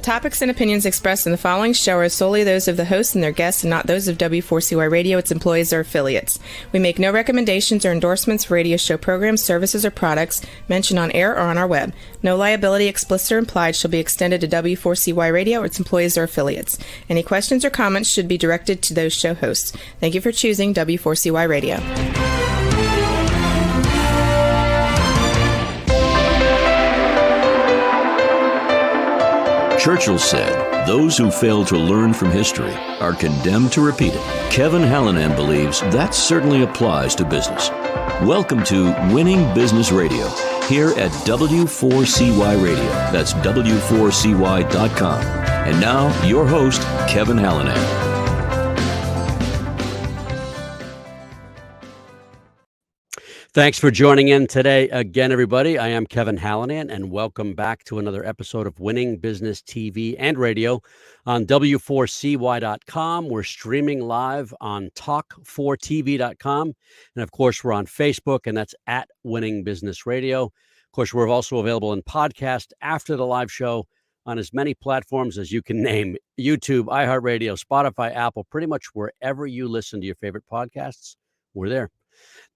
topics and opinions expressed in the following show are solely those of the host and their guests and not those of W4CY Radio, its employees, or affiliates. We make no recommendations or endorsements for radio show programs, services, or products mentioned on air or on our web. No liability, explicit or implied, shall be extended to W4CY Radio or its employees or affiliates. Any questions or comments should be directed to those show hosts. Thank you for choosing W4CY Radio. Churchill said, "Those who fail to learn from history are condemned to repeat it." Kevin Hallinan believes that certainly applies to business. Welcome to Winning Business Radio, here at W4CY Radio. That's W4CY.com. And now, your host, Kevin Hallinan. Thanks for joining in today again, everybody. I am Kevin Hallinan, and welcome back to another episode of Winning Business TV and Radio on W4CY.com. We're streaming live on Talk4TV.com. And of course, we're on Facebook, and that's at Winning Business Radio. Of course, we're also available in podcast after the live show on as many platforms as you can name: YouTube, iHeartRadio, Spotify, Apple, pretty much wherever you listen to your favorite podcasts, we're there.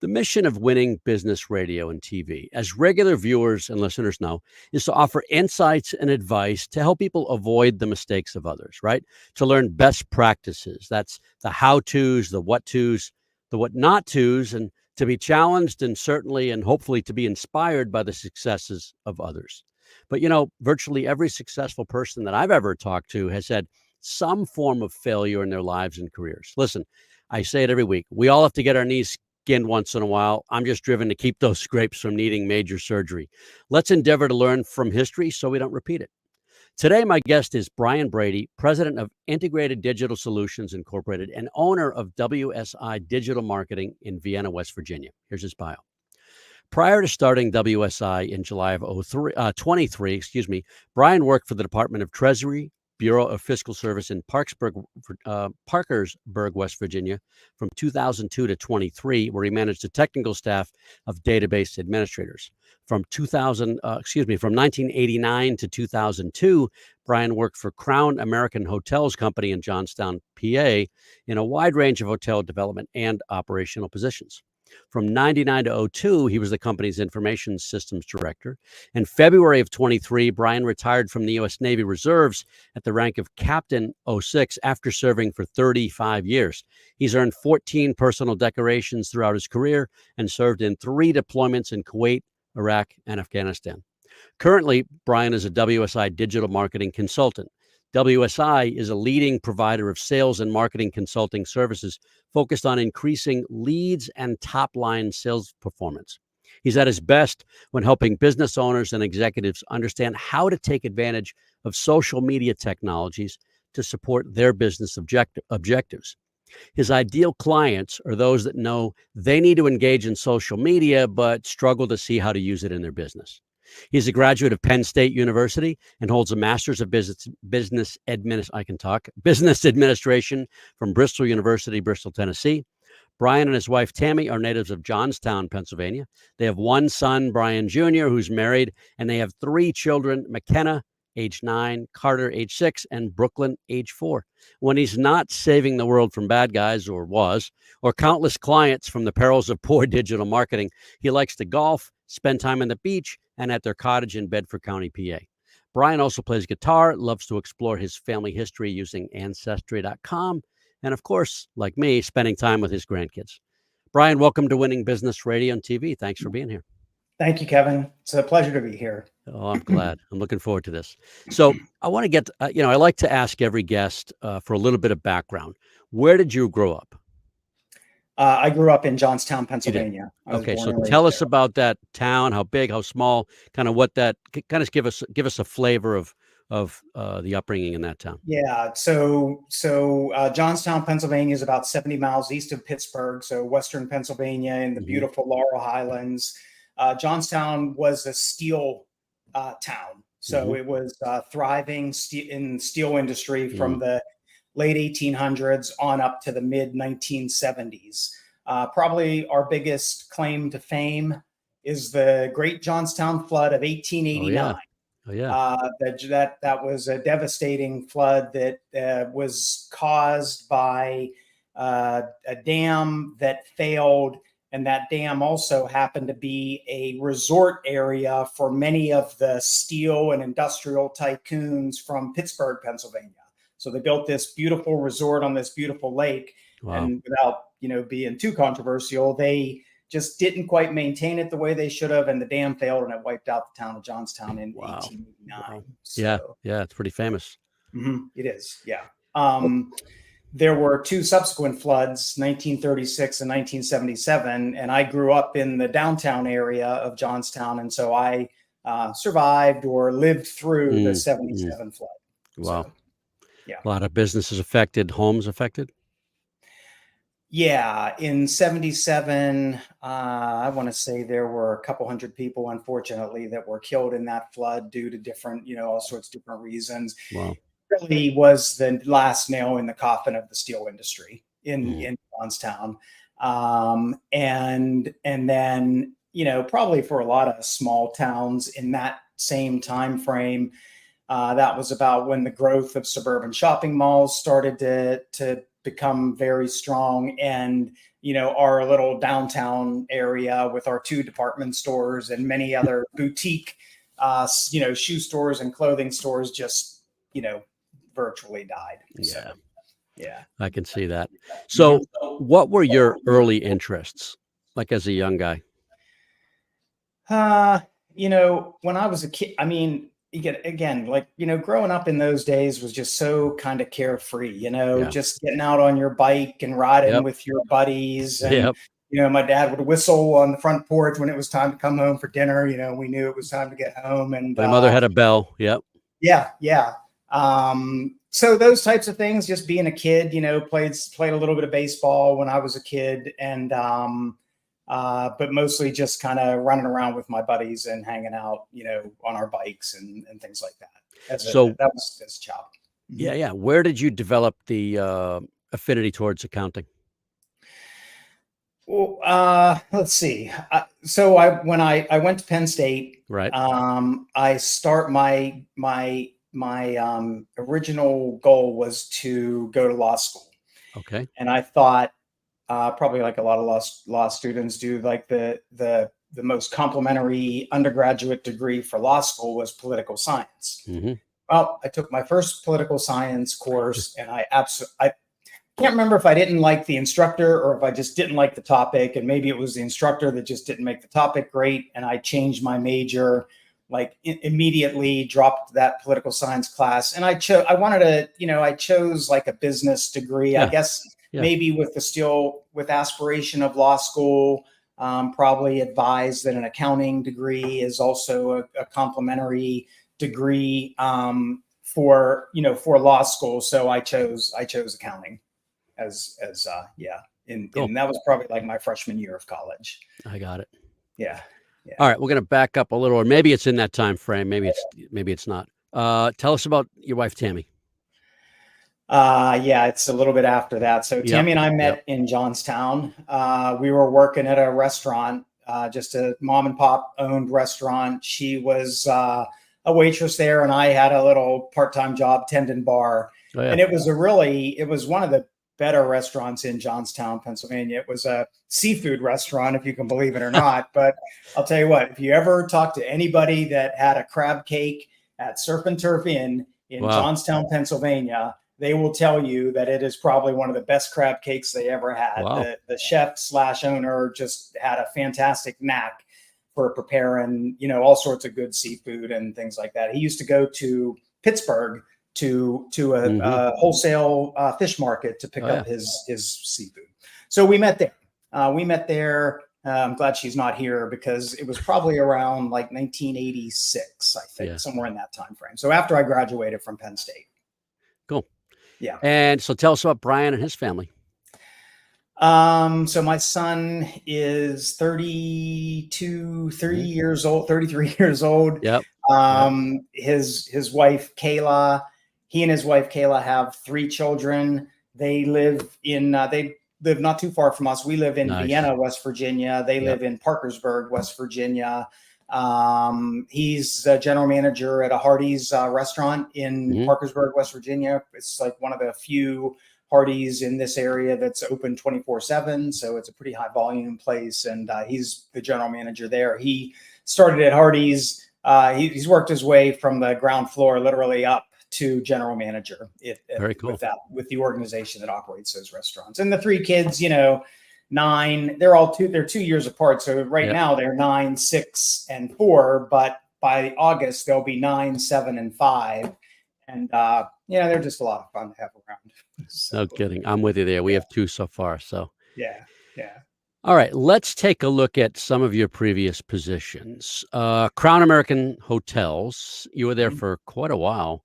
The mission of Winning Business Radio and TV, as regular viewers and listeners know, is to offer insights and advice to help people avoid the mistakes of others, right? To learn best practices. That's the how-tos, the what-tos, the what-not-tos, and to be challenged and certainly and hopefully to be inspired by the successes of others. But, you know, virtually every successful person that I've ever talked to has had some form of failure in their lives and careers. Listen, I say it every week. We all have to get our knees once in a while. I'm just driven to keep those scrapes from needing major surgery. Let's endeavor to learn from history so we don't repeat it. Today, my guest is Brian Brady, president of Integrated Digital Solutions Incorporated and owner of WSI Digital Marketing in Vienna, West Virginia. Here's his bio. Prior to starting WSI in July of 23, Brian worked for the Department of Treasury, Bureau of Fiscal Service in Parkersburg, West Virginia, from 2002 to 23, where he managed a technical staff of database administrators. From 1989 to 2002, Brian worked for Crown American Hotels Company in Johnstown, PA, in a wide range of hotel development and operational positions. From 99 to 02, he was the company's information systems director. In February of 23, Brian retired from the U.S. Navy Reserves at the rank of Captain 06 after serving for 35 years. He's earned 14 personal decorations throughout his career and served in 3 deployments in Kuwait, Iraq, and Afghanistan. Currently, Brian is a WSI digital marketing consultant. WSI is a leading provider of sales and marketing consulting services focused on increasing leads and top-line sales performance. He's at his best when helping business owners and executives understand how to take advantage of social media technologies to support their business objectives. His ideal clients are those that know they need to engage in social media but struggle to see how to use it in their business. He's a graduate of Penn State University and holds a master's of business administration from Bristol University, Bristol, Tennessee. Brian and his wife, Tammy, are natives of Johnstown, Pennsylvania. They have one son, Brian Jr., who's married, and they have 3 children, McKenna, age 9, Carter, age 6, and Brooklyn, age 4. When he's not saving the world from bad guys, or countless clients from the perils of poor digital marketing, he likes to golf, spend time on the beach, and at their cottage in Bedford County, PA. Brian also plays guitar, loves to explore his family history using Ancestry.com, and of course, like me, spending time with his grandkids. Brian, welcome to Winning Business Radio and TV. Thanks for being here. Thank you, Kevin. It's a pleasure to be here. Oh, I'm glad. I'm looking forward to this. So I want to get, I like to ask every guest for a little bit of background. Where did you grow up? I grew up in Johnstown, Pennsylvania. Okay, so tell us about that town. How big? How small? Kind of what that? Kind of give us a flavor of the upbringing in that town. Yeah. So Johnstown, Pennsylvania is about 70 miles east of Pittsburgh. So Western Pennsylvania in the beautiful Laurel Highlands. Johnstown was a steel town. So it was thriving in steel industry from the late 1800s on up to the mid 1970s. Probably our biggest claim to fame is the Great Johnstown Flood of 1889. Oh, yeah. That was a devastating flood that was caused by a dam that failed. And that dam also happened to be a resort area for many of the steel and industrial tycoons from Pittsburgh, Pennsylvania. So they built this beautiful resort on this beautiful lake. Wow. And without, being too controversial, they just didn't quite maintain it the way they should have. And the dam failed and it wiped out the town of Johnstown in 1889. Wow. So, yeah, it's pretty famous. it is. Yeah. There were two subsequent floods, 1936 and 1977, and I grew up in the downtown area of Johnstown, and so I survived or lived through the 77 flood. Wow. So, yeah. A lot of businesses affected, homes affected? Yeah, in 77, I want to say there were a couple hundred people, unfortunately, that were killed in that flood due to different, all sorts of different reasons. Wow. Really was the last nail in the coffin of the steel industry in Johnstown. And then, probably for a lot of small towns in that same time frame, that was about when the growth of suburban shopping malls started to become very strong. And, our little downtown area with our 2 department stores and many other boutique, shoe stores and clothing stores just, virtually died. Yeah. So, yeah. I can see that. So what were your early interests, like as a young guy? When I was a kid, growing up in those days was just so kind of carefree, just getting out on your bike and riding with your buddies. And, my dad would whistle on the front porch when it was time to come home for dinner. We knew it was time to get home. And my mother had a bell. Yep. Yeah. Yeah. So those types of things, just being a kid, played a little bit of baseball when I was a kid, and but mostly just kind of running around with my buddies and hanging out, on our bikes and things like that. That was as a child. Yeah. Yeah. Where did you develop the affinity towards accounting? Well, let's see. So when I went to Penn State, right. I start my original goal was to go to law school. Okay. And I thought, probably like a lot of law students do, like the most complimentary undergraduate degree for law school was political science. Mm-hmm. Well, I took my first political science course, and I can't remember if I didn't like the instructor or if I just didn't like the topic, and maybe it was the instructor that just didn't make the topic great. And I changed my major, immediately dropped that political science class. And I chose like a business degree, I guess, maybe with aspiration of law school, probably advised that an accounting degree is also a complementary degree, for law school. So I chose accounting as and that was probably like my freshman year of college. I got it. Yeah. All right, we're going to back up a little, or maybe it's in that time frame. Maybe it's not. Tell us about your wife, Tammy. It's a little bit after that. So Tammy and I met in Johnstown. We were working at a restaurant, just a mom and pop owned restaurant. She was a waitress there, and I had a little part-time job tending bar. Oh, yeah. And it was one of the better restaurants in Johnstown, Pennsylvania. It was a seafood restaurant, if you can believe it or not. But I'll tell you what, if you ever talk to anybody that had a crab cake at Surf and Turf Inn in Johnstown, Pennsylvania, they will tell you that it is probably one of the best crab cakes they ever had. Wow. The chef / owner just had a fantastic knack for preparing, all sorts of good seafood and things like that. He used to go to Pittsburgh to a wholesale fish market to pick up his seafood. So we met there. I'm glad she's not here because it was probably around like 1986, I think, somewhere in that time frame. So after I graduated from Penn State. Cool. Yeah. And so tell us about Brian and his family. So my son is 33 years old. Yep. His wife, Kayla, he and his wife, Kayla, have 3 children. They live not too far from us. We live in Vienna, West Virginia. They live in Parkersburg, West Virginia. He's a general manager at a Hardee's restaurant in Parkersburg, West Virginia. It's like one of the few Hardee's in this area that's open 24/7. So it's a pretty high volume place. And he's the general manager there. He started at Hardee's. He's worked his way from the ground floor literally up to general manager Very cool. with the organization that operates those restaurants. And the three kids, 9, they're 2 years apart. So right now they're 9, 6, and 4, but by August they'll be 9, 7, and 5. And they're just a lot of fun to have around. So, no kidding. I'm with you there. We have 2 so far. So yeah. All right, let's take a look at some of your previous positions. Crown American Hotels, you were there for quite a while.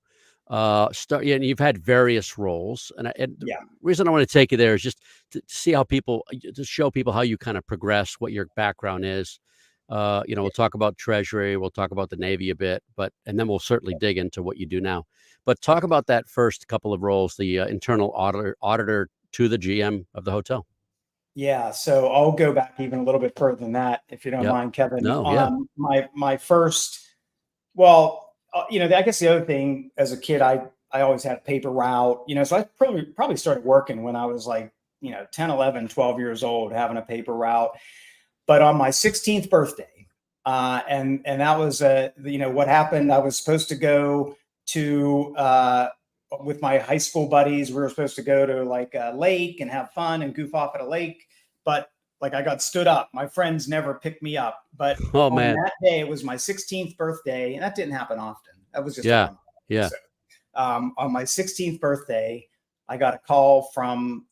And you've had various roles, and the reason I want to take you there is just to see to show people how you kind of progress, what your background is. We'll talk about Treasury, we'll talk about the Navy a bit, and then we'll certainly dig into what you do now. But talk about that first couple of roles, the internal auditor to the GM of the hotel. Yeah, so I'll go back even a little bit further than that, if you don't mind, Kevin. No, my first, I guess the other thing as a kid, I always had a paper route, so I probably started working when I was like, 10, 11, 12 years old, having a paper route. But on my 16th birthday, and that was, what happened, I was supposed to go to, with my high school buddies, we were supposed to go to like a lake and have fun and goof off at a lake. But like I got stood up. My friends never picked me up. But on that day, it was my 16th birthday. And that didn't happen often. That was just So, on my 16th birthday, I got a call from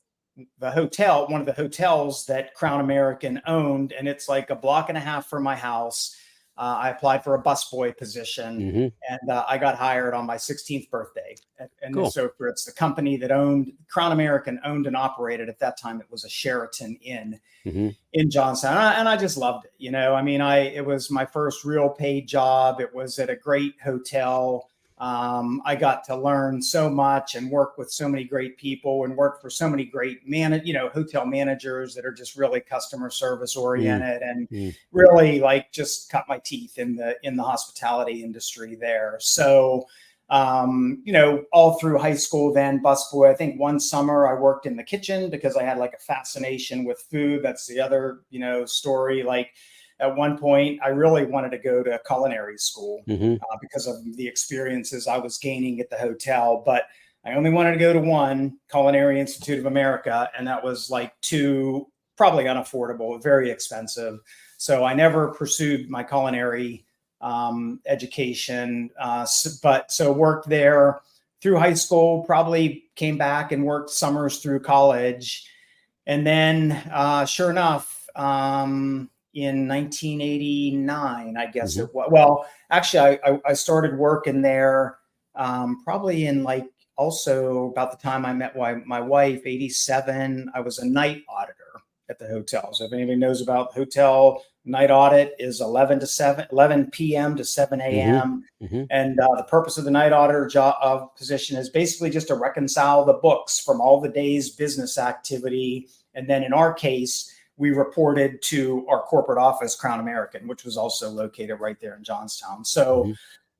the hotel, one of the hotels that Crown American owned. And it's like a block and a half from my house. I applied for a busboy position, and I got hired on my 16th birthday. And cool. So it's the company that Crown American owned and operated. At that time, it was a Sheraton Inn in Johnstown. And I just loved it. It was my first real paid job. It was at a great hotel. I got to learn so much and work with so many great people and work for so many great hotel managers that are just really customer service oriented and really like just cut my teeth in the hospitality industry there. So, all through high school, then busboy. I think one summer I worked in the kitchen because I had like a fascination with food. That's the other, story. Like, at one point, I really wanted to go to culinary school because of the experiences I was gaining at the hotel. But I only wanted to go to one, Culinary Institute of America, and that was like too probably unaffordable, very expensive. So I never pursued my culinary education. So worked there through high school, probably came back and worked summers through college. And then sure enough, in 1989, I guess it was. Well, actually, I started working there probably in like also about the time I met my wife, 87. I was a night auditor at the hotel. So if anybody knows about hotel, night audit is 11 p.m. to 7 a.m. And the purpose of the night auditor job position is basically just to reconcile the books from all the day's business activity. And then in our case, we reported to our corporate office, Crown American, which was also located right there in Johnstown. So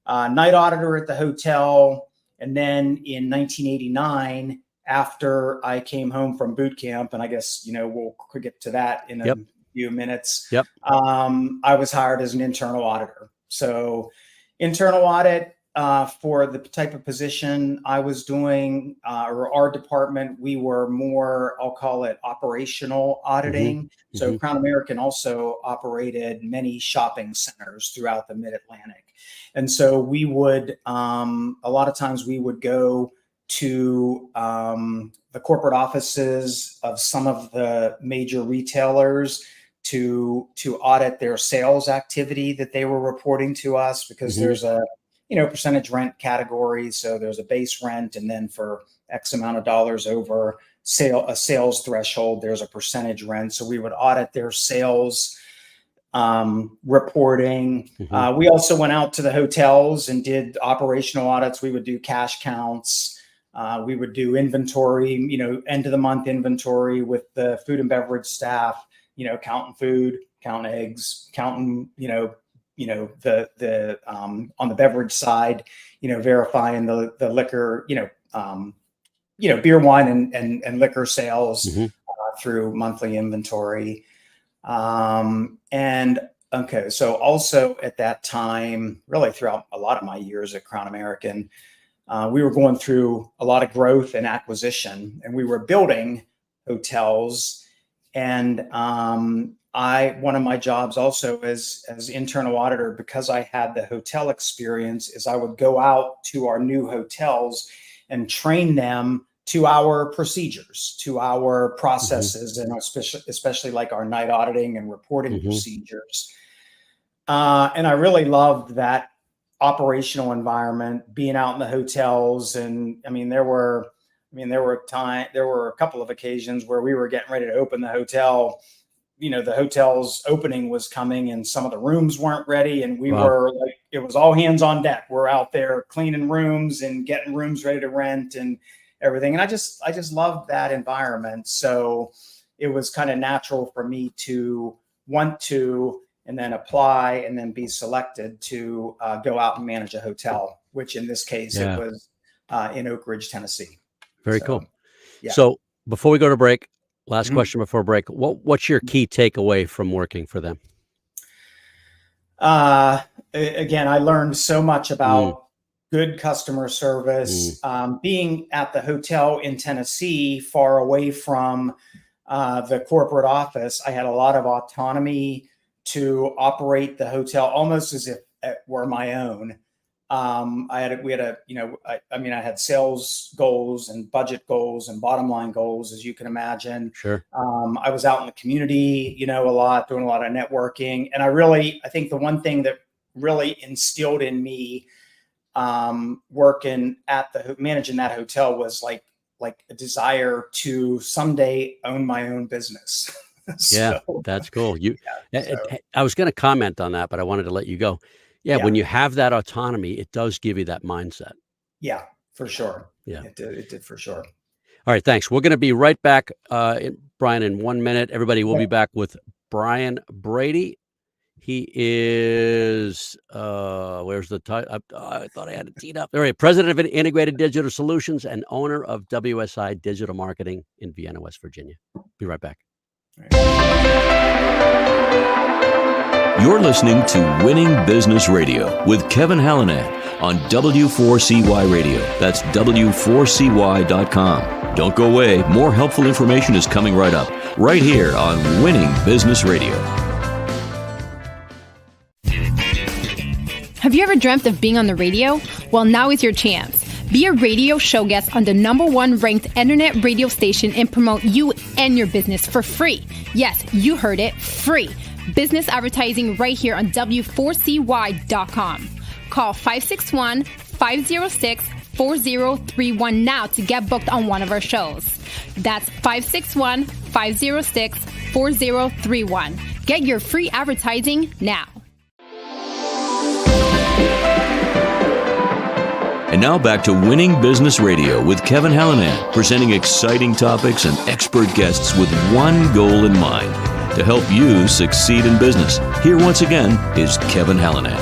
night auditor at the hotel. And then in 1989, after I came home from boot camp, and I guess, we'll get to that in a few minutes, I was hired as an internal auditor. So internal audit for the type of position I was doing, or our department, we were more, I'll call it operational auditing. So Crown American also operated many shopping centers throughout the Mid-Atlantic. And so we would, a lot of times we would go to the corporate offices of some of the major retailers to audit their sales activity that they were reporting to us, because there's a percentage rent category. So there's a base rent, and then for X amount of dollars over a sales threshold, there's a percentage rent. So we would audit their sales reporting. We also went out to the hotels and did operational audits. We would do cash counts. We would do inventory, end of the month inventory with the food and beverage staff, counting food, counting eggs, counting, on the beverage side, verifying the liquor, beer, wine, and liquor sales through monthly inventory. And okay, so also at that time, really throughout a lot of my years at Crown American, we were going through a lot of growth and acquisition, and we were building hotels. And one of my jobs also as internal auditor, because I had the hotel experience, is I would go out to our new hotels and train them to our procedures, to our processes, and especially like our night auditing and reporting procedures. And I really loved that operational environment, being out in the hotels. And there were a couple of occasions where we were getting ready to open the hotel. The hotel's opening was coming and some of the rooms weren't ready. And we were like, it was all hands on deck. We're out there cleaning rooms and getting rooms ready to rent and everything. And I just loved that environment. So it was kind of natural for me to want to, and then apply and then be selected to go out and manage a hotel, which in this case, it was in Oak Ridge, Tennessee. Very cool. Yeah. So before we go to break, last question before break, what's your key takeaway from working for them? Again, I learned so much about good customer service. Being at the hotel in Tennessee, far away from the corporate office, I had a lot of autonomy to operate the hotel almost as if it were my own. I had sales goals and budget goals and bottom line goals, as you can imagine. Sure. I was out in the community, a lot, doing a lot of networking. And I think the one thing that really instilled in me, managing that hotel was like a desire to someday own my own business. That's cool. I was going to comment on that, but I wanted to let you go. When you have that autonomy, it does give you that mindset. Yeah, for sure. Yeah, it did for sure. All right, thanks. We're going to be right back, Brian, in 1 minute. Everybody, we'll be back with Brian Brady. He is, where's the title? I thought I had it teed up. All right, President of Integrated Digital Solutions and owner of WSI Digital Marketing in Vienna, West Virginia. Be right back. You're listening to Winning Business Radio with Kevin Hallinan on W4CY Radio. That's W4CY.com. Don't go away. More helpful information is coming right up, right here on Winning Business Radio. Have you ever dreamt of being on the radio? Well, now is your chance. Be a radio show guest on the #1 ranked internet radio station and promote you and your business for free. Yes, you heard it, free. Business advertising right here on W4CY.com. Call 561-506-4031 now to get booked on one of our shows. That's 561-506-4031. Get your free advertising now. And now back to Winning Business Radio with Kevin Hallinan, presenting exciting topics and expert guests with one goal in mind, to help you succeed in business. Here once again is Kevin Hallinan.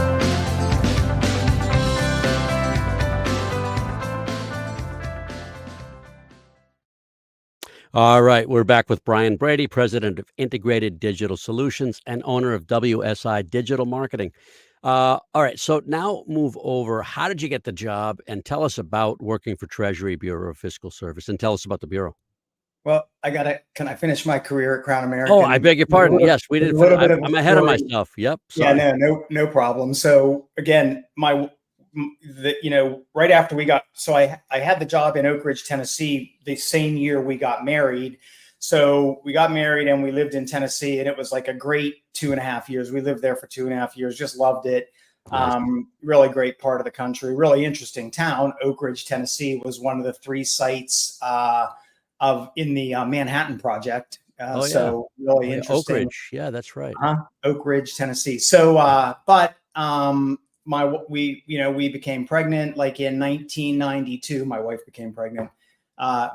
All right, we're back with Brian Brady, President of Integrated Digital Solutions and owner of WSI Digital Marketing. All right, so now move over. How did you get the job? And tell us about working for Treasury Bureau of Fiscal Service, and tell us about the Bureau. Well, can I finish my career at Crown American? Oh, I beg your pardon. Yes, we did. I'm ahead of myself. Yep. Sorry. Yeah, no problem. So again, right after we got, so I had the job in Oak Ridge, Tennessee, the same year we got married. So we got married and we lived in Tennessee, and it was like a great 2.5 years. We lived there for 2.5 years, just loved it. Nice. Really great part of the country, really interesting town. Oak Ridge, Tennessee was one of the 3 sites in the Manhattan Project. So really interesting. Oak Ridge. Yeah, that's right. Oak Ridge, Tennessee. So, we became pregnant like in 1992. My wife became pregnant,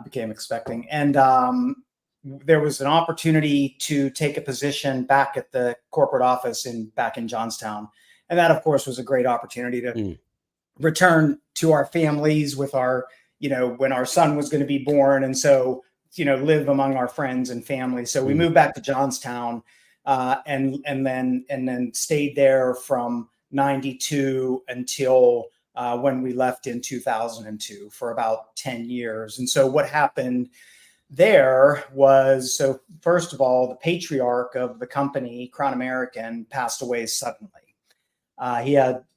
became expecting. And there was an opportunity to take a position back at the corporate office back in Johnstown. And that, of course, was a great opportunity to return to our families with our, when our son was going to be born. And so, live among our friends and family. So we moved back to Johnstown, and then stayed there from 92 until when we left in 2002 for about 10 years. And so what happened there was, so first of all, the patriarch of the company, Crown American, passed away suddenly.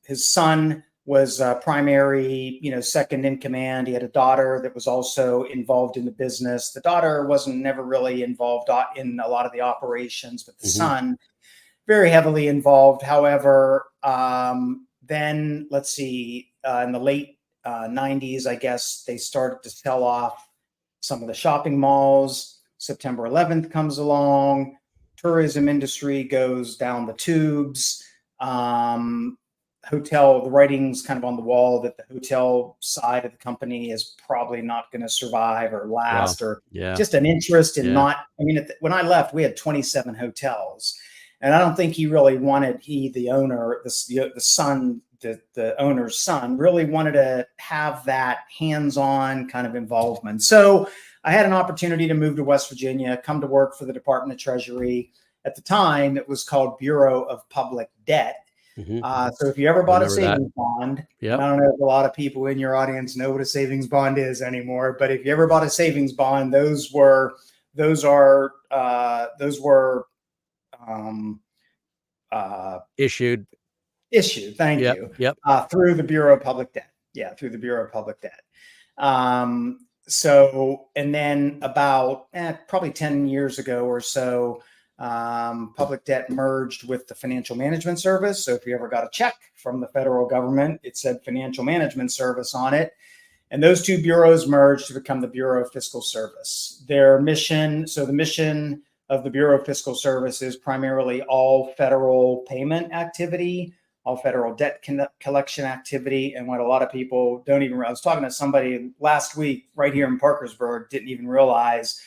His son was primary, second in command. He had a daughter that was also involved in the business. The daughter wasn't never really involved in a lot of the operations, but the son very heavily involved. However, then let's see, in the late 90s, I guess they started to sell off some of the shopping malls. September 11th comes along. Tourism industry goes down the tubes. The writing's kind of on the wall that the hotel side of the company is probably not going to survive or last, or just an interest in not. I mean, when I left, we had 27 hotels, and I don't think he really wanted. The owner, the son, the owner's son, really wanted to have that hands-on kind of involvement. So I had an opportunity to move to West Virginia, come to work for the Department of Treasury. At the time, it was called Bureau of Public Debt. So if you ever bought a savings bond, I don't know if a lot of people in your audience know what a savings bond is anymore, but if you ever bought a savings bond, those were issued. Thank you. Through the Bureau of Public Debt. Yeah, through the Bureau of Public Debt. So, and then about probably 10 years ago or so, Public Debt merged with the Financial Management Service. So if you ever got a check from the federal government, it said Financial Management Service on it. And those two bureaus merged to become the Bureau of Fiscal Service. Their mission, so the mission of the Bureau of Fiscal Service is primarily all federal payment activity, all federal debt collection activity. And what a lot of people don't even, I was talking to somebody last week right here in Parkersburg, didn't even realize,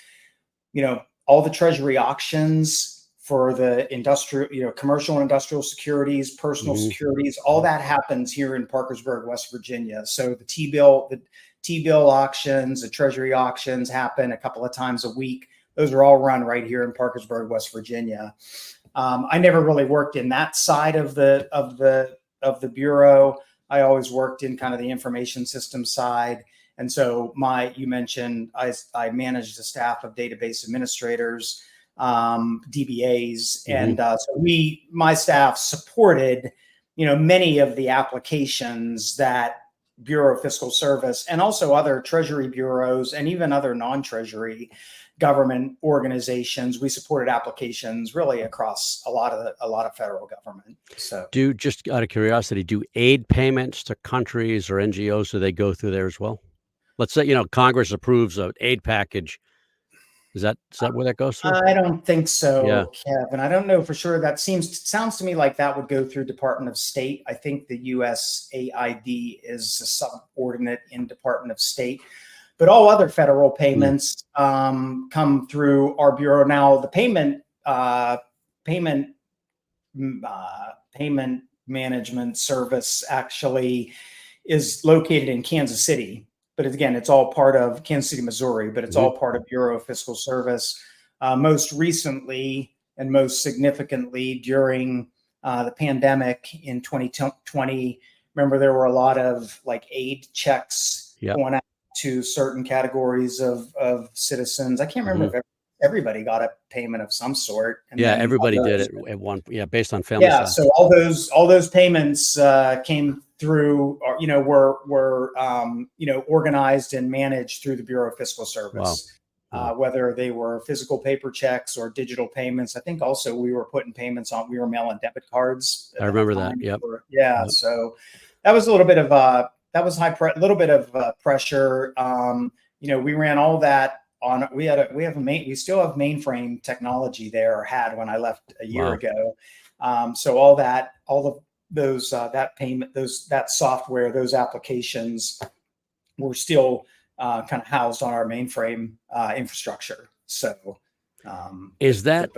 all the Treasury auctions for the industrial, commercial and industrial securities, personal securities, all that happens here in Parkersburg, West Virginia. So the T-bill auctions, the Treasury auctions happen a couple of times a week. Those are all run right here in Parkersburg, West Virginia. I never really worked in that side of the bureau. I always worked in kind of the information system side. And so you mentioned I managed a staff of database administrators, DBAs, and so my staff supported, many of the applications that Bureau of Fiscal Service and also other Treasury bureaus and even other non-Treasury government organizations. We supported applications really across a lot of federal government. So, just out of curiosity, do aid payments to countries or NGOs, do they go through there as well? Let's say, Congress approves an aid package. Is that where that goes through? I don't think so, Kevin. I don't know for sure. That sounds to me like that would go through Department of State. I think the USAID is a subordinate in Department of State, but all other federal payments come through our bureau. Now, the payment management service actually is located in Kansas City. But again, it's all part of Kansas City, Missouri, but it's all part of Bureau of Fiscal Service. Most recently and most significantly during the pandemic in 2020, remember there were a lot of aid checks going out to certain categories of citizens. I can't remember if everybody got a payment of some sort. And everybody did it at one. Based on family size. So all those payments came through, were organized and managed through the Bureau of Fiscal Service. Wow. Whether they were physical paper checks or digital payments. I think also we were putting payments on. We were mailing debit cards. I remember that. Yep. So that was a little bit of little bit of pressure. We ran all that. We still have mainframe technology there, or had when I left a year ago. So that software, those applications were still kind of housed on our mainframe infrastructure. So is that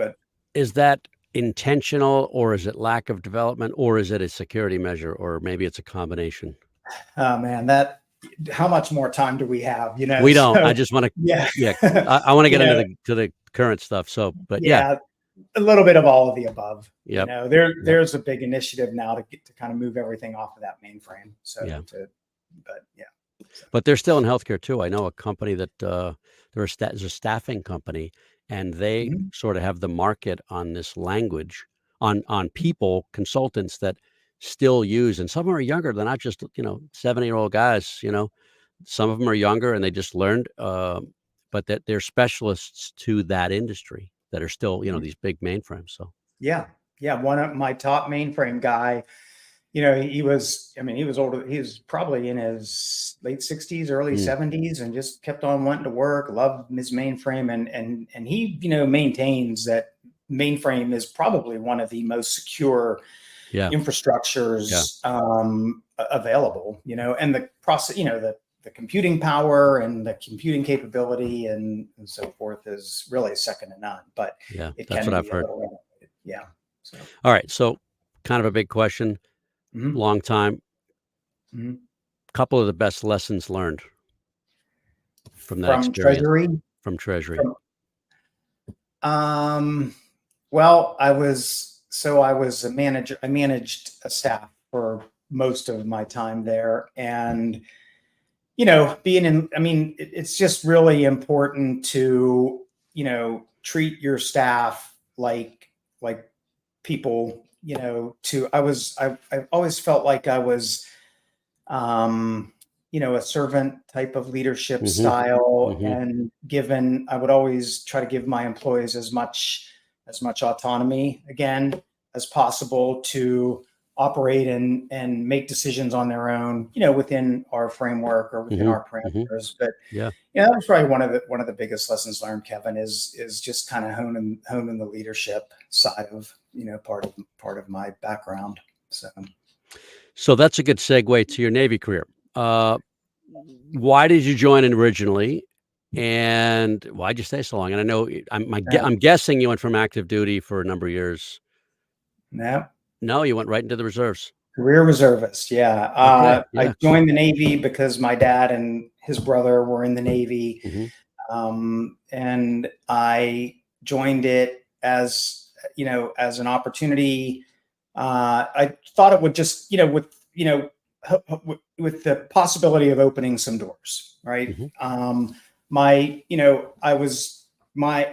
intentional, or is it lack of development, or is it a security measure, or maybe it's a combination? Oh man, how much more time do we have? We don't. I So just want to, yeah, yeah, I want to get you into know, the current stuff. So, but yeah, yeah, a little bit of all of the above. yep, yep, There's a big initiative now to kind of move everything off of that mainframe. yeah. But yeah. But they're still in healthcare too. I know a company that there's a staffing company, and they Mhm. sort of have the market on this language on people consultants that still use, and some of them are younger. They're not just 70-year-old guys. Some of them are younger and they just learned, but that they're specialists to that industry that are still these big mainframes. So Yeah. Yeah. One of my top mainframe guy, he was older. He was probably in his late 60s, early mm, 70s, and just kept on wanting to work, loved his mainframe. And he, maintains that mainframe is probably one of the most secure yeah, yeah, infrastructures available, and the process, the computing power and the computing capability and so forth is really second to none, but yeah. it That's can what I've be a heard. little limited. Yeah. So, All right, so kind of a big question, mhm, long time. mhm. Couple of the best lessons learned from that From experience Treasury, from Treasury. from, well, I was a manager. I managed a staff for most of my time there. And, it's just really important to, treat your staff like people, I've always felt like I was, a servant type of leadership Mhm, style. mhm, And I would always try to give my employees as much autonomy again as possible to operate and make decisions on their own, within our framework or within mhm, our mhm. parameters. But Yeah. that was probably one of the biggest lessons learned, Kevin, is just kind of honing the leadership side of, part of my background. So So that's a good segue to your Navy career. Uh, why did you join in originally, and why'd you stay so long? And I know yeah, I'm guessing you went from active duty for a number of years. yeah. No, you went right into the reserves. Career reservist, yeah. Okay, I yeah. joined the Navy because my dad and his brother were in the Navy, Mhm, and I joined it as an opportunity. I thought it would just, with the possibility of opening some doors, right? mhm, My, I was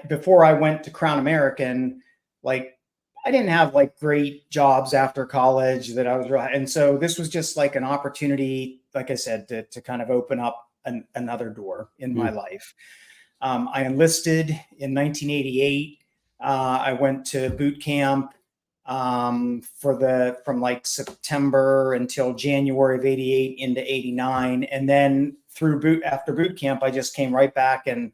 before I went to Crown American, like I didn't have like great jobs after college that I was really, and so this was just like an opportunity, like I said, to kind of open up another door in my mm, life. I enlisted in 1988. I went to boot camp from like September until January of 88 into 89. And then after boot camp, I just came right back and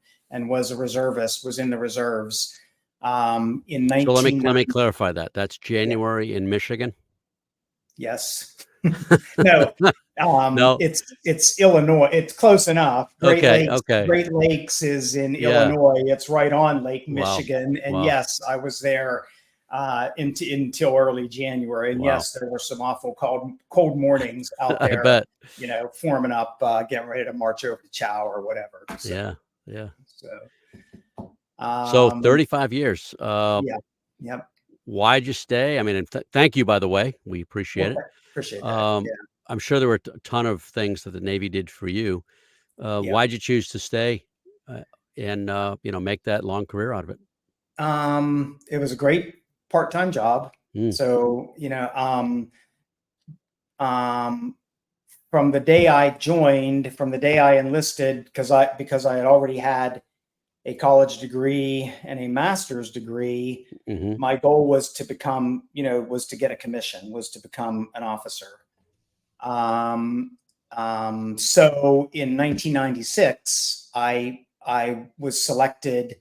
was a reservist, was in the reserves in So let me 1990. clarify that. That's Yeah. January in Michigan? Yes. No, No? it's Illinois. It's close enough. Okay, okay. Great Lakes is in Yeah. Illinois. It's right on Lake Wow. Michigan. And Wow. yes, I was there until early January. And Wow. yes, there were some awful cold mornings out I there, bet. forming up, getting ready to march over to Chow or whatever. Yeah, yeah. So So um, 35 years. yeah, yep. Why'd you stay? I mean, and thank you, by the way. We appreciate Well, it. appreciate that. Um, Yeah, I'm sure there were a ton of things that the Navy did for you. yeah. Why'd you choose to stay, uh, and, make that long career out of it? It was a great part-time job. Mm, So, um, from the day I enlisted, because I had already had a college degree and a master's degree, mhm, my goal was to was to get a commission, was to become an officer. So in 1996, I was selected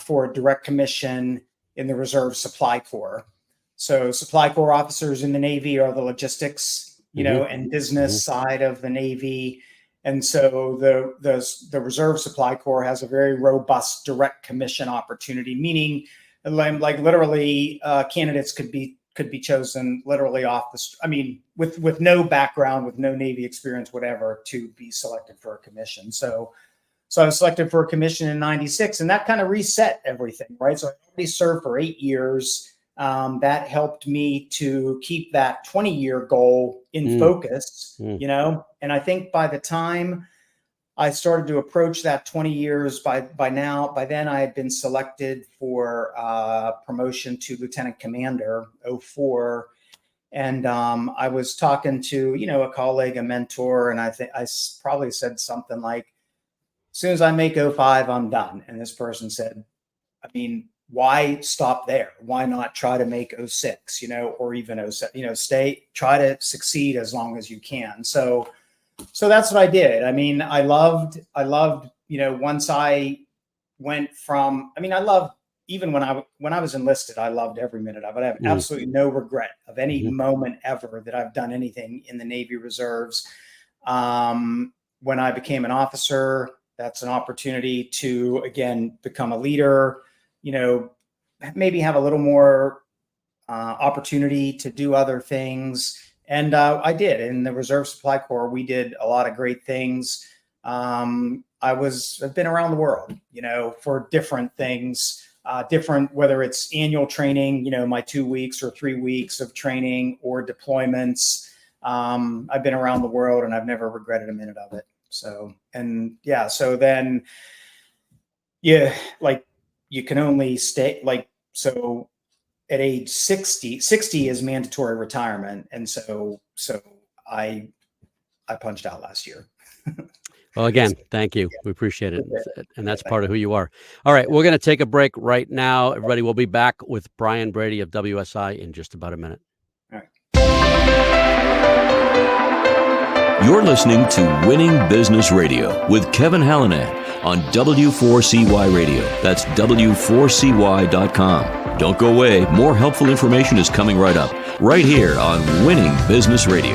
for a direct commission in the Reserve Supply Corps. So Supply Corps officers in the Navy are the logistics, mhm, and mhm, business side of the Navy. And so the Reserve Supply Corps has a very robust direct commission opportunity, meaning like literally candidates could be chosen literally off the, I mean, with no background, with no Navy experience, whatever, to be selected for a commission. So I was selected for a commission in 96, and that kind of reset everything, right? So I already served for 8 years. That helped me to keep that 20-year goal in focus, you know? And I think by the time I started to approach that 20 years, by then I had been selected for promotion to lieutenant commander, 04. And I was talking to, you know, a colleague, a mentor, and I think I probably said something like, as soon as I make 05, I'm done. And this person said, I mean, why stop there? Why not try to make 06, you know, or even 07, you know, try to succeed as long as you can. So that's what I did. I mean, I loved, you know, once I went from, I mean, I loved, even when I was enlisted, I loved every minute of it. I have absolutely no regret of any moment ever that I've done anything in the Navy Reserves. When I became an officer, that's an opportunity to, again, become a leader, you know, maybe have a little more opportunity to do other things. And I did. In the Reserve Supply Corps, we did a lot of great things. I've been around the world, you know, for different things, whether it's annual training, you know, my 2 weeks or 3 weeks of training, or deployments. I've been around the world, and I've never regretted a minute of it. So, and yeah, so then, yeah, like you can only stay, like, so at age 60 is mandatory retirement. And so I punched out last year. Well, again, thank you. We appreciate it. And that's part of who you are. All right. We're going to take a break right now. Everybody, we'll be back with Brian Brady of WSI in just about a minute. All right. You're listening to Winning Business Radio with Kevin Hallinan on W4CY Radio. That's W4CY.com. Don't go away. More helpful information is coming right up, right here on Winning Business Radio.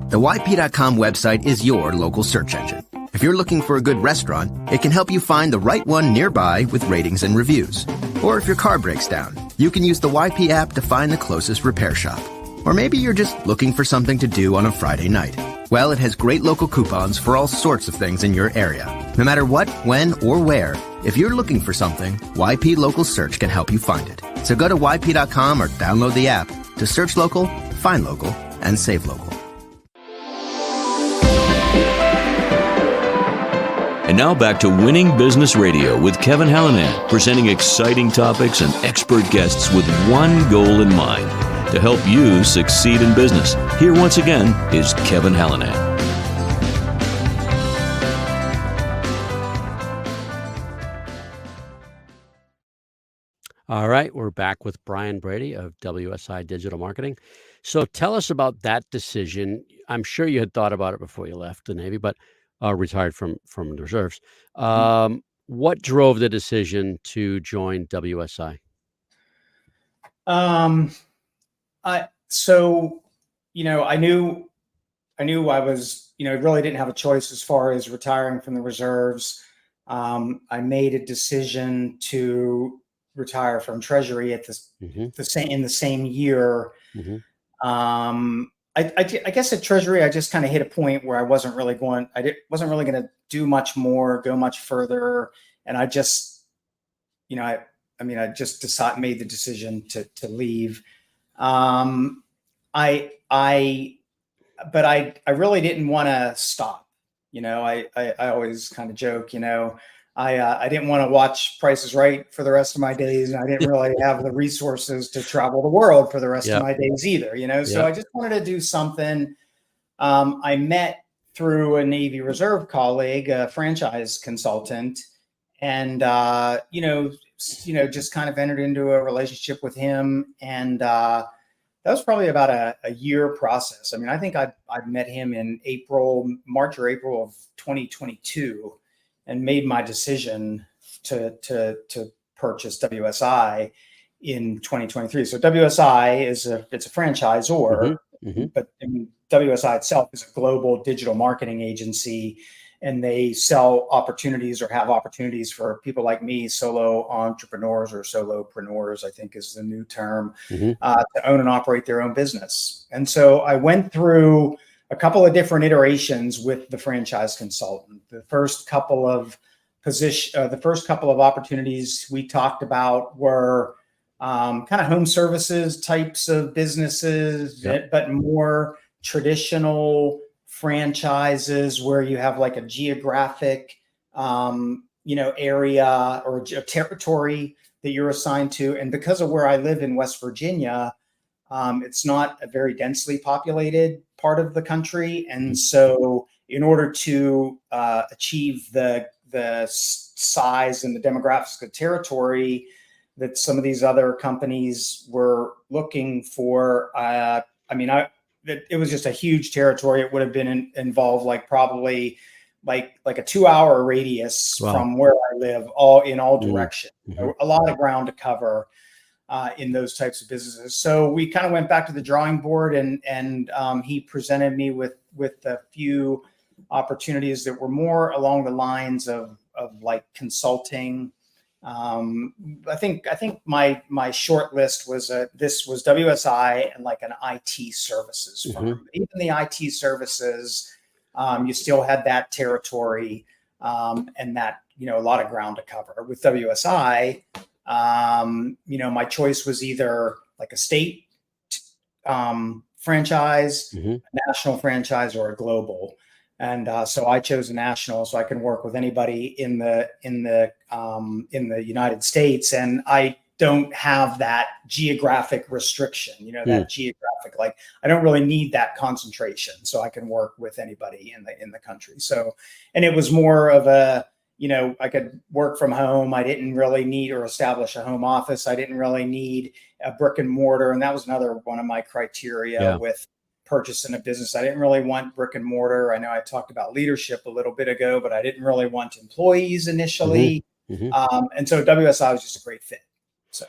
The YP.com website is your local search engine. If you're looking for a good restaurant, it can help you find the right one nearby with ratings and reviews. Or if your car breaks down, you can use the YP app to find the closest repair shop. Or maybe you're just looking for something to do on a Friday night. Well, it has great local coupons for all sorts of things in your area. No matter what, when, or where, if you're looking for something, YP Local Search can help you find it. So go to YP.com or download the app to search local, find local, and save local. And now back to Winning Business Radio with Kevin Hallinan, presenting exciting topics and expert guests with one goal in mind: to help you succeed in business. Here once again is Kevin Hallinan. All right, we're back with Brian Brady of WSI Digital Marketing. So tell us about that decision. I'm sure you had thought about it before you left the Navy, but retired from the reserves. What drove the decision to join WSI? So, you know, I knew I was, you know, really didn't have a choice as far as retiring from the reserves. I made a decision to retire from Treasury at in the same year. I guess at Treasury, I just kind of hit a point where I wasn't really going to do much more, go much further. And I just, you know, I just made the decision to leave. But I really didn't want to stop. You know, I always kind of joke, you know, I didn't want to watch Price is Right for the rest of my days. And I didn't really have the resources to travel the world for the rest of my days either, you know? So I just wanted to do something. I met through a Navy Reserve colleague, a franchise consultant, and, you know, just kind of entered into a relationship with him. And, that was probably about a year process. I mean, I think I met him in March or April of 2022, and made my decision to purchase WSI in 2023. So WSI it's a franchisor, but I mean, WSI itself is a global digital marketing agency, and they sell opportunities or have opportunities for people like me, solo entrepreneurs or solopreneurs, I think is the new term, to own and operate their own business. And so I went through a couple of different iterations with the franchise consultant. The first couple of opportunities we talked about were kind of home services types of businesses, but more traditional franchises where you have like a geographic, area or a territory that you're assigned to. And because of where I live in West Virginia, it's not a very densely populated part of the country. And so in order to achieve the size and the demographics of territory that some of these other companies were looking for, it was just a huge territory. It would have been involved like probably like a 2-hour radius from where I live, all in all directions. A lot of ground to cover in those types of businesses. So we kind of went back to the drawing board, and he presented me with a few opportunities that were more along the lines of like consulting. I think my short list was this was WSI and like an IT services firm. Even the IT services, you still had that territory and that, a lot of ground to cover. With WSI, my choice was either like a state franchise, a national franchise, or a global. And so I chose a national, so I can work with anybody in the United States, and I don't have that geographic restriction. That geographic, like I don't really need that concentration, so I can work with anybody in the country. So, and it was more of a, I could work from home. I didn't really need or establish a home office. I didn't really need a brick and mortar, and that was another one of my criteria with purchasing a business. I didn't really want brick and mortar. I know I talked about leadership a little bit ago, but I didn't really want employees initially. And so WSI was just a great fit. So,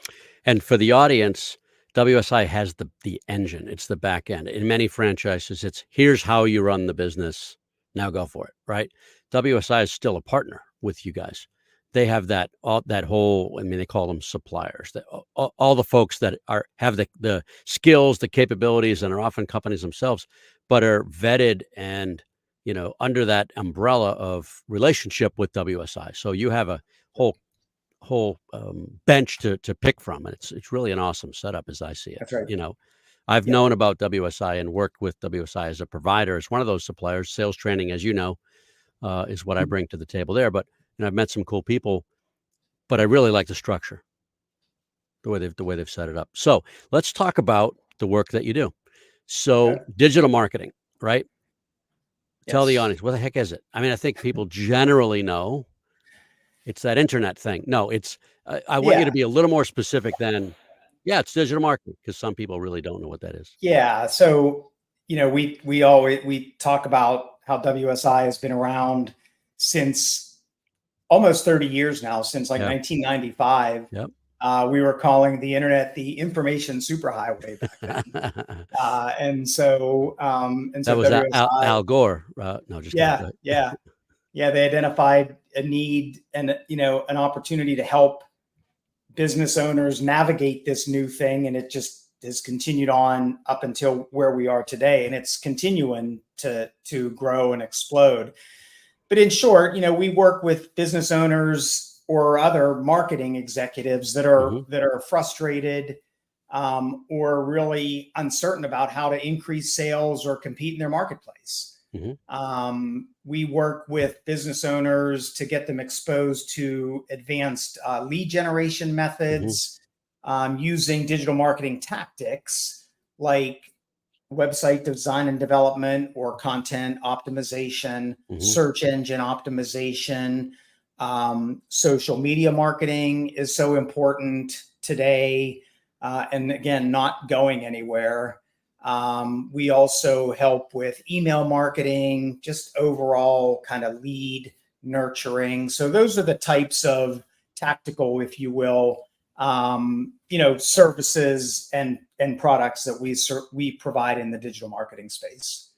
and for the audience, WSI has the engine. It's the back end. In many franchises, it's here's how you run the business. Now go for it, right? WSI is still a partner with you guys. They have that whole, they call them suppliers, all the folks that have the skills, the capabilities, and are often companies themselves, but are vetted and, under that umbrella of relationship with WSI. So you have a whole bench to pick from. And it's really an awesome setup as I see it. That's right. I've known about WSI and worked with WSI as a provider, as one of those suppliers. Sales training, as you know, is what I bring to the table there. But I've met some cool people, but I really like the structure, the way they've set it up. So let's talk about the work that you do. So digital marketing, right? Yes. Tell the audience, what the heck is it? I think people generally know it's that internet thing. No, it's I want you to be a little more specific than, it's digital marketing, because some people really don't know what that is. Yeah. So, we talk about how WSI has been around since almost 30 years now, since 1995. Yep. We were calling the internet the information superhighway back then. And so that was WSI, Al Gore. No, just kidding. Yeah. They identified a need and, an opportunity to help business owners navigate this new thing. And it just has continued on up until where we are today. And it's continuing to grow and explode. But in short, we work with business owners or other marketing executives that are frustrated or really uncertain about how to increase sales or compete in their marketplace. We work with business owners to get them exposed to advanced lead generation methods using digital marketing tactics like website design and development or content optimization, search engine optimization. Social media marketing is so important today. And again, not going anywhere. We also help with email marketing, just overall kind of lead nurturing. So those are the types of tactical, if you will, services and products that we provide in the digital marketing space.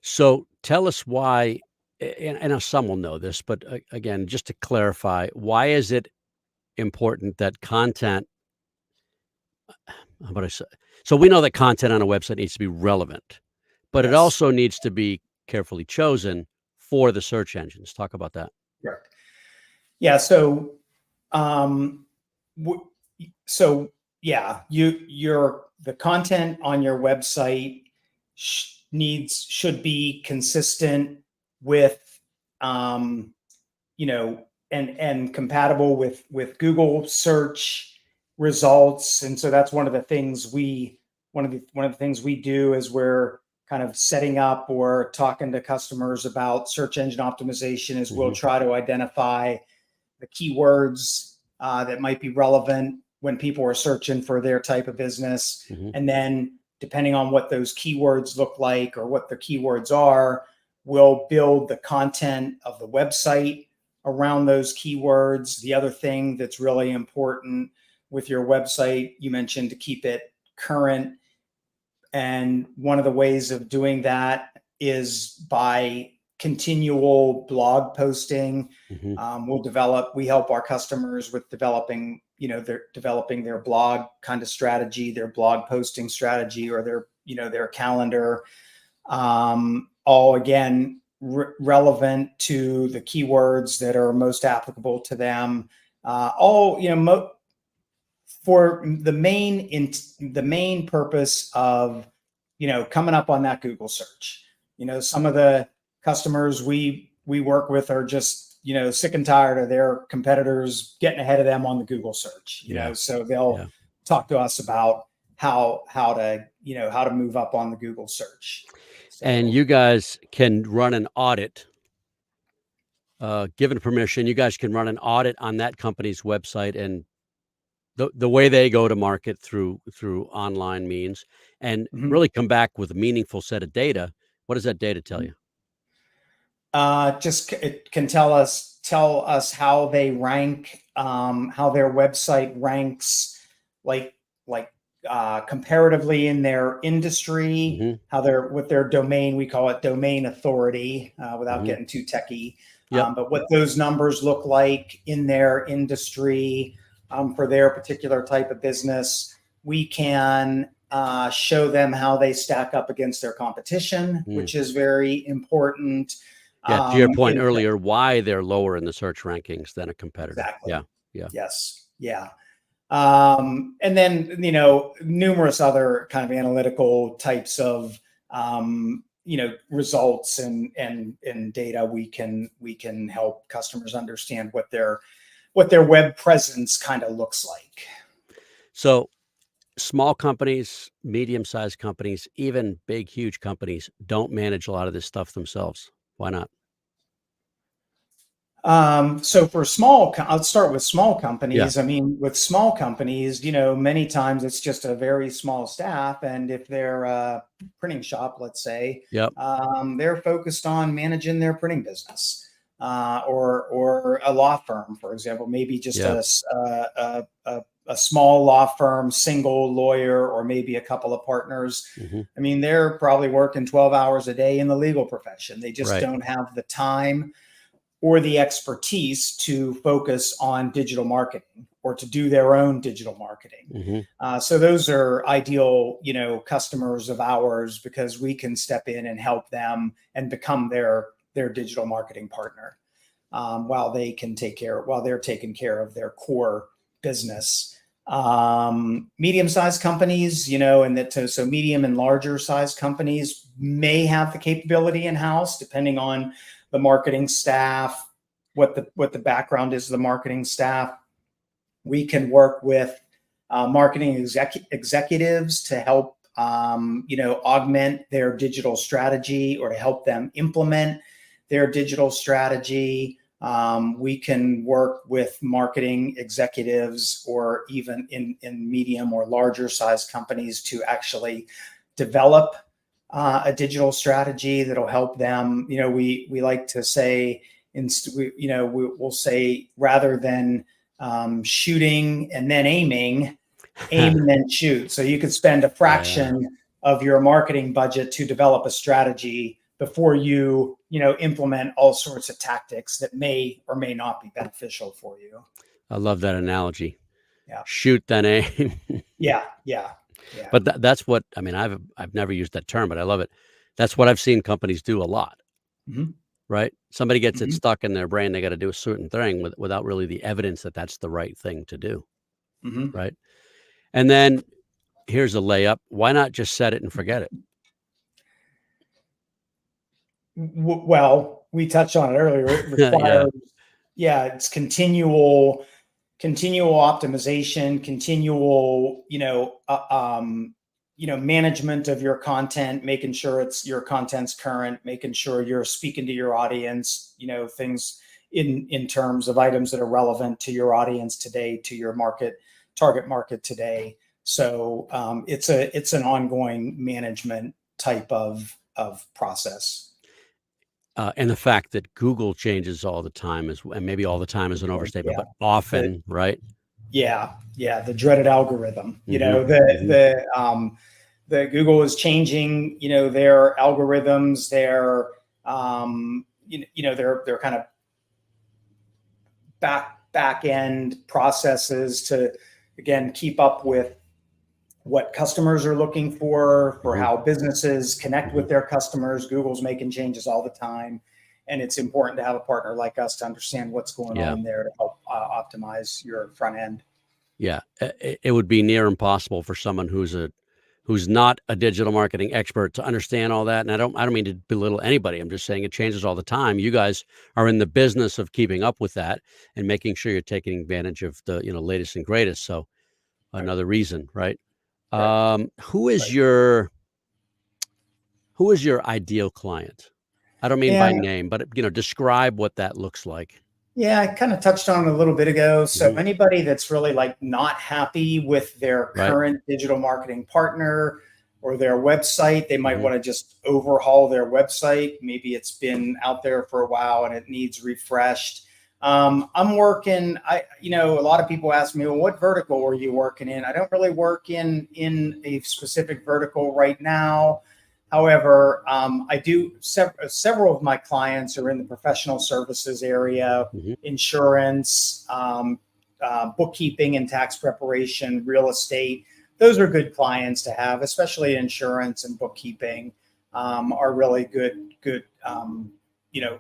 So tell us why and some will know this, but again, just to clarify, why is it important that content, how about I say, so we know that content on a website needs to be relevant, but it Yes. also needs to be carefully chosen for the search engines. Talk about that. Correct. Yeah. So, um, w- yeah, the content on your website should be consistent with, um, and compatible with Google search results. And so that's one of the things one of the things we do is we're kind of setting up or talking to customers about search engine optimization is we'll try to identify the keywords that might be relevant when people are searching for their type of business. And then depending on what those keywords look like or what the keywords are, we'll build the content of the website around those keywords. The other thing that's really important with your website, you mentioned to keep it current. And one of the ways of doing that is by continual blog posting. We help our customers with developing their blog kind of strategy, their blog posting strategy, or their calendar. All again, relevant to the keywords that are most applicable to them. For the main purpose of coming up on that Google search. Some of the customers we work with are just sick and tired of their competitors getting ahead of them on the Google search. So they'll talk to us about how to move up on the Google search. So, And you guys can run an audit. Given permission, you guys can run an audit on that company's website and the way they go to market through online means, and really come back with a meaningful set of data. What does that data tell you? It can tell us how they rank, how their website ranks, like comparatively in their industry, with their domain, we call it domain authority, without getting too techie. But what those numbers look like in their industry, for their particular type of business, we can show them how they stack up against their competition, which is very important. Yeah, to your point earlier, why they're lower in the search rankings than a competitor. Exactly. Yeah. Yes. Yeah. And then, numerous other kind of analytical types of, results and data. We can help customers understand what their web presence kind of looks like. So small companies, medium-sized companies, even big, huge companies don't manage a lot of this stuff themselves. Why not? So for I'll start with small companies. I mean, with small companies, many times it's just a very small staff. And if they're a printing shop, let's say, they're focused on managing their printing business, or a law firm, for example, maybe just a small law firm, single lawyer, or maybe a couple of partners. I mean, they're probably working 12 hours a day in the legal profession. They just don't have the time or the expertise to focus on digital marketing or to do their own digital marketing. So those are ideal, customers of ours, because we can step in and help them and become their digital marketing partner, while they're taking care of their core business. Medium-sized companies, so medium and larger sized companies may have the capability in-house, depending on the marketing staff, what the background is of the marketing staff. We can work with marketing executives to help augment their digital strategy, or to help them implement their digital strategy. We can work with marketing executives, or even in medium or larger sized companies, to actually develop a digital strategy that'll help them. We like to say, we'll say, rather than shooting and then aim and then shoot. So you could spend a fraction of your marketing budget to develop a strategy, before you, implement all sorts of tactics that may or may not be beneficial for you. I love that analogy. Yeah. Shoot, then aim. Yeah. But that's what, I mean, I've never used that term, but I love it. That's what I've seen companies do a lot, Mm-hmm. right? Somebody gets it Mm-hmm. stuck in their brain. They got to do a certain thing without really the evidence that that's the right thing to do. Mm-hmm. Right. And then here's a layup. Why not just set it and forget it? Well, we touched on it earlier. It requires, it's continual optimization, continual, management of your content, making sure your content's current, making sure you're speaking to your audience, things in terms of items that are relevant to your audience today, to your target market today. So it's an ongoing management type of process. And the fact that Google changes all the time and maybe all the time is an overstatement, but often, right? Yeah. The dreaded algorithm, Mm-hmm. the Google is changing, their algorithms, their kind of back end processes to, again, keep up with what customers are looking for how businesses connect with their customers. Google's making changes all the time. And it's important to have a partner like us to understand what's going on there to help optimize your front end. Yeah. It would be near impossible for someone who's not a digital marketing expert to understand all that. And I don't mean to belittle anybody. I'm just saying it changes all the time. You guys are in the business of keeping up with that and making sure you're taking advantage of the, latest and greatest. So another reason, right? Who is your ideal client? I don't mean by name, but describe what that looks like. Yeah, I kind of touched on it a little bit ago. So anybody that's really not happy with their current digital marketing partner or their website, they might want to just overhaul their website. Maybe it's been out there for a while and it needs refreshed. I'm working, a lot of people ask me, well, what vertical are you working in? I don't really work in a specific vertical right now. However, I do several of my clients are in the professional services area, insurance, bookkeeping and tax preparation, real estate. Those are good clients to have, especially insurance and bookkeeping are really good,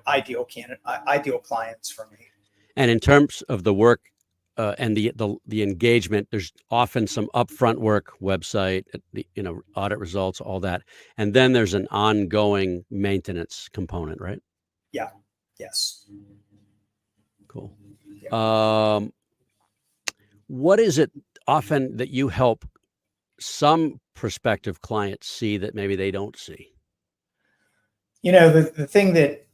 ideal clients for me. And in terms of the work and the engagement, there's often some upfront work, website, audit results, all that, and then there's an ongoing maintenance component, right? Yeah. Yes. Cool. Yeah. What is it often that you help some prospective clients see that maybe they don't see? The thing that,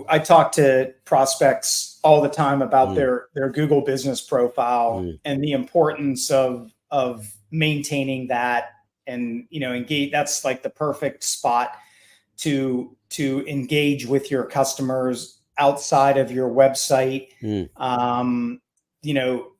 I talk to prospects all the time about their Google business profile and the importance of maintaining that and, engage. That's like the perfect spot to engage with your customers outside of your website.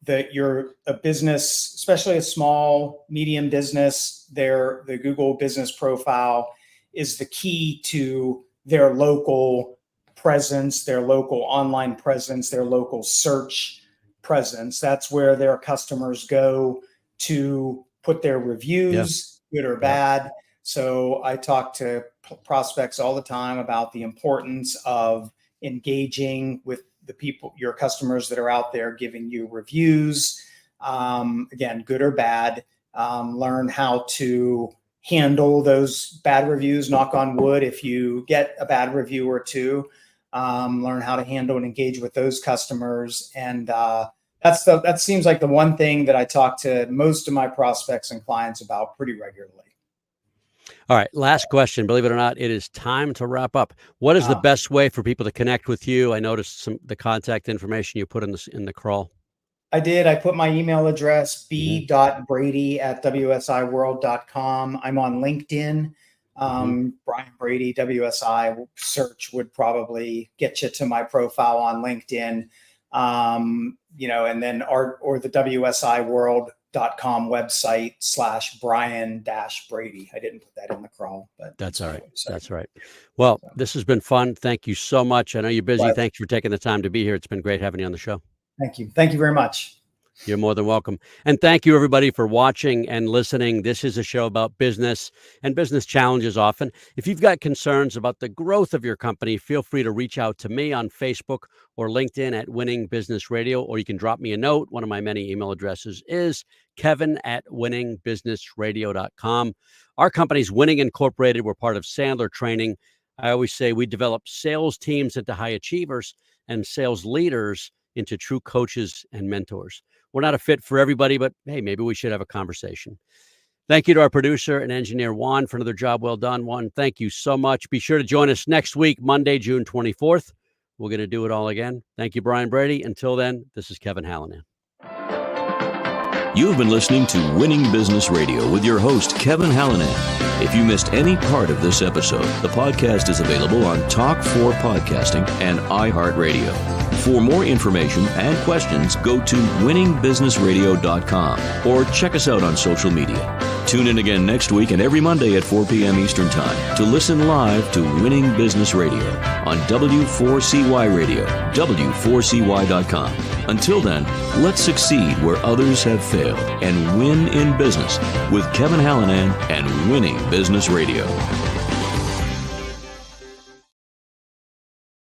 That you're a business, especially a small, medium business, the Google business profile is the key to their local presence, their local online presence, their local search presence. That's where their customers go to put their reviews, good or bad. So I talk to prospects all the time about the importance of engaging with the people, your customers that are out there giving you reviews, again, good or bad. Learn how to handle those bad reviews, knock on wood, if you get a bad review or two, learn how to handle and engage with those customers. And that seems like the one thing that I talk to most of my prospects and clients about pretty regularly. All right. Last question. Believe it or not, it is time to wrap up. What is the best way for people to connect with you? I noticed the contact information you put in the crawl. I did. I put my email address, b.brady@wsiworld.com. I'm on LinkedIn. Brian Brady, WSI search would probably get you to my profile on LinkedIn. And then or the WSI World website /Brian-Brady. I didn't put that in the crawl, but that's all right. That's right. Well, this has been fun. Thank you so much. I know you're busy. Thanks for taking the time to be here. It's been great having you on the show. Thank you. Thank you very much. You're more than welcome. And thank you, everybody, for watching and listening. This is a show about business and business challenges often. If you've got concerns about the growth of your company, feel free to reach out to me on Facebook or LinkedIn at Winning Business Radio, or you can drop me a note. One of my many email addresses is kevin@winningbusinessradio.com. Our company's Winning Incorporated. We're part of Sandler Training. I always say we develop sales teams into high achievers and sales leaders into true coaches and mentors. We're not a fit for everybody, but hey, maybe we should have a conversation. Thank you to our producer and engineer, Juan, for another job well done. Juan, thank you so much. Be sure to join us next week, Monday, June 24th. We're going to do it all again. Thank you, Brian Brady. Until then, this is Kevin Hallinan. You've been listening to Winning Business Radio with your host, Kevin Hallinan. If you missed any part of this episode, the podcast is available on Talk4 Podcasting and iHeartRadio. For more information and questions, go to winningbusinessradio.com or check us out on social media. Tune in again next week and every Monday at 4 p.m. Eastern Time to listen live to Winning Business Radio on W4CY Radio, W4CY.com. Until then, let's succeed where others have failed and win in business with Kevin Hallinan and Winning Business Radio.